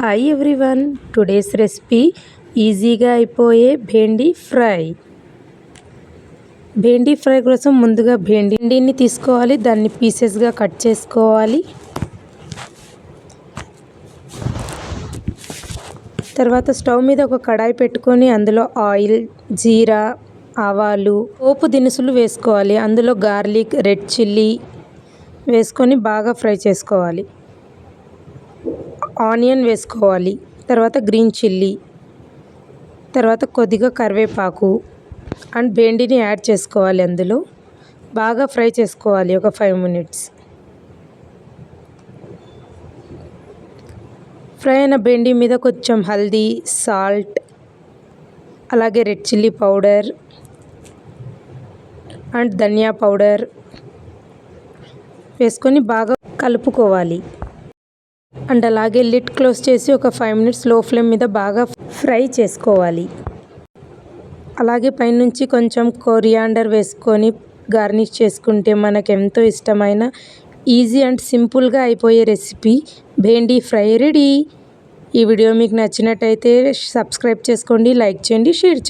Hi everyone, today's recipe ఈజీగా అయిపోయే భేండి fry. భేండి fry కోసం ముందుగా భేండిని తీసుకోవాలి, దాన్ని పీసెస్గా కట్ చేసుకోవాలి. తర్వాత స్టవ్ మీద ఒక కడాయి పెట్టుకొని అందులో ఆయిల్, జీరా, ఆవాలు, పోపు దినుసులు వేసుకోవాలి. అందులో గార్లిక్, రెడ్ చిల్లీ వేసుకొని బాగా ఫ్రై చేసుకోవాలి. ఆనియన్ వేసుకోవాలి, తర్వాత గ్రీన్ చిల్లీ, తర్వాత కొద్దిగా కరివేపాకు అండ్ భేండిని యాడ్ చేసుకోవాలి. అందులో బాగా ఫ్రై చేసుకోవాలి ఒక 5 minutes. ఫ్రై అయిన భేండి మీద కొంచెం హల్దీ, సాల్ట్, అలాగే రెడ్ చిల్లీ పౌడర్ అండ్ ధనియా పౌడర్ వేసుకొని బాగా కలుపుకోవాలి. అండ్ అలాగే లిడ్ క్లోజ్ చేసి ఒక 5 minutes లో ఫ్లేమ్ మీద బాగా ఫ్రై చేసుకోవాలి. అలాగే పైనుంచి కొంచెం కొరియాండర్ వేసుకొని గార్నిష్ చేసుకుంటే మనకు ఎంతో ఇష్టమైన ఈజీ అండ్ సింపుల్గా అయిపోయే రెసిపీ భేండి ఫ్రై రెడీ. ఈ వీడియో మీకు నచ్చినట్టయితే సబ్స్క్రైబ్ చేసుకోండి, లైక్ చేయండి, షేర్ చేయండి.